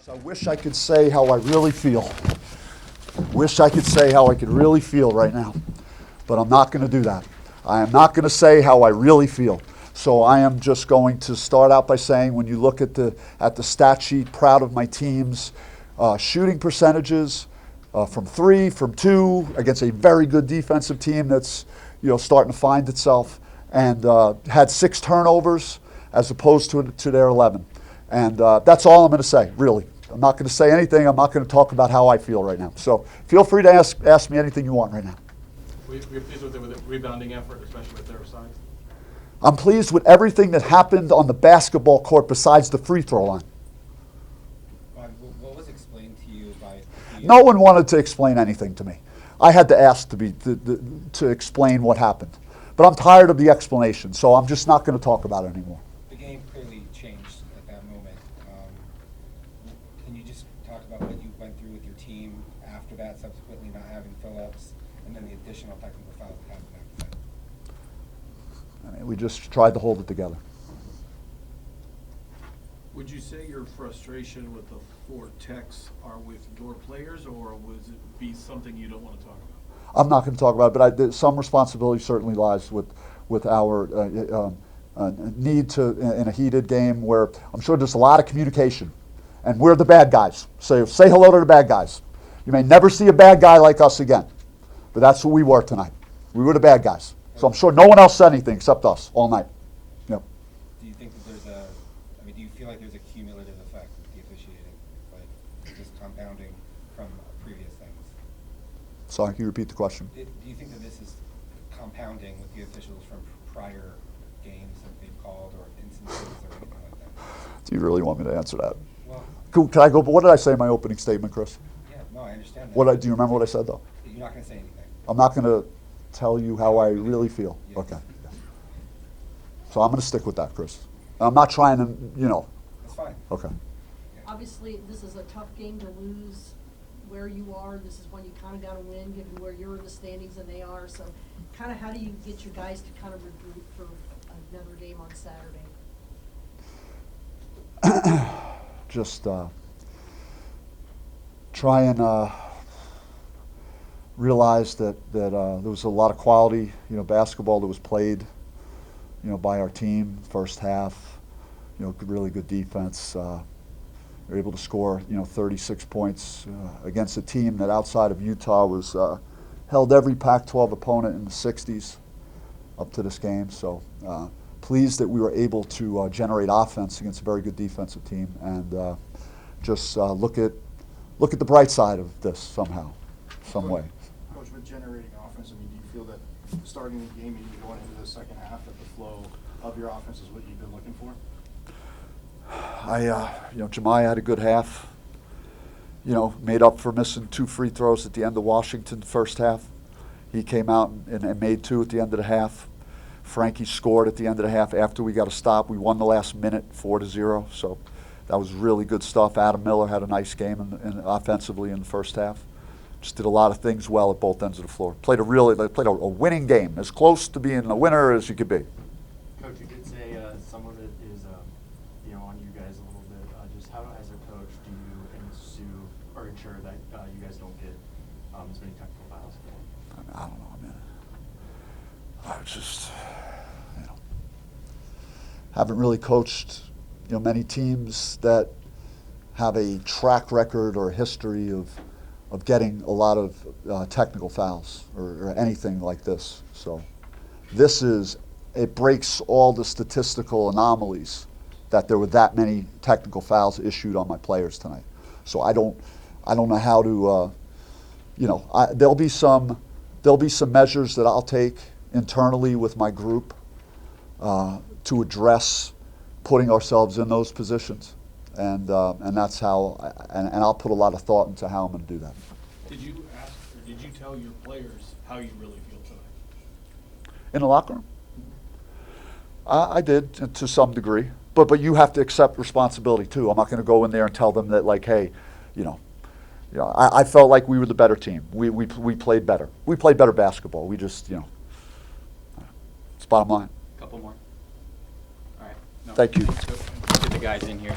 I wish I could say how I really feel. Wish I could say how I could really feel right now. But I'm not going to do that. I am not going to say how I really feel. So I am just going to start out by saying, when you look at the stat sheet, proud of my team's shooting percentages from 3, from 2, against a very good defensive team that's starting to find itself, and had 6 turnovers as opposed to their 11. And that's all I'm going to say, really. I'm not going to say anything. I'm not going to talk about how I feel right now. So feel free to ask me anything you want right now. We're pleased with the rebounding effort, especially with their side. I'm pleased with everything that happened on the basketball court besides the free throw line. What was explained to you by... No one wanted to explain anything to me. I had to ask to explain what happened. But I'm tired of the explanation, so I'm just not going to talk about it anymore. The game clearly changed at that moment. Can you just talk about what you went through with your team after that, subsequently not having Phillips, and then the additional technical fouls that happened after that? I mean, we just tried to hold it together. Would you say your frustration with the 4 techs are with your players, or would it be something you don't want to talk about? I'm not going to talk about it, but some responsibility certainly lies with our need to, in a heated game where I'm sure there's a lot of communication, and we're the bad guys. So say hello to the bad guys. You may never see a bad guy like us again, but that's who we were tonight. We were the bad guys. So I'm sure no one else said anything except us all night. Yep. Do you think that do you feel like there's a cumulative effect with the officiating, like just compounding from previous things? Sorry, can you repeat the question? Do you think that this is compounding with the officials from prior games that they've called, or instances, or anything like that? Do you really want me to answer that? Well, Can I go? What did I say in my opening statement, Chris? yeah, no, I understand that. Do you remember what I said, though? You're not going to say anything. I'm not going to tell you how I really feel. Yes. Okay. So I'm going to stick with that, Chris. I'm not trying to, That's fine. Okay. Obviously, this is a tough game to lose where you are. This is one you kind of got to win, given where you're in the standings and they are. So kind of how do you get your guys to kind of regroup for another game on Saturday? Just try and realize that there was a lot of quality, basketball that was played, by our team. First half, really good defense. We were able to score, 36 points against a team that outside of Utah was held every Pac-12 opponent in the 60s up to this game. So pleased that we were able to generate offense against a very good defensive team, and just look at the bright side of this somehow, some way. Coach, with generating offense, do you feel that starting the game and going into the second half, that the flow of your offense is what you've been looking for? Jemiah had a good half. Made up for missing 2 free throws at the end of Washington first half. He came out and made 2 at the end of the half. Frankie scored at the end of the half after we got a stop. We won the last minute 4-0, so that was really good stuff. Adam Miller had a nice game offensively in the first half. Just did a lot of things well at both ends of the floor. Played a winning game, as close to being a winner as you could be. Coach, you did say some of it is on you guys a little bit. Just how, as a coach, do you ensure that you guys don't get as many technical fouls? I don't know, man. I just, haven't really coached, many teams that have a track record or a history of getting a lot of technical fouls or anything like this. So it breaks all the statistical anomalies that there were that many technical fouls issued on my players tonight. So I don't know how to, there'll be some measures that I'll take internally with my group to address putting ourselves in those positions, and that's how, and I'll put a lot of thought into how I'm going to do that. Did you ask, or did you tell your players how you really feel tonight? In the locker room? I did to some degree, but you have to accept responsibility too. I'm not going to go in there and tell them that, like, hey, I felt like we were the better team. We played better. We played better basketball. We just, it's bottom line. Couple more. All right. No. Thank you. Let's get the guys in here.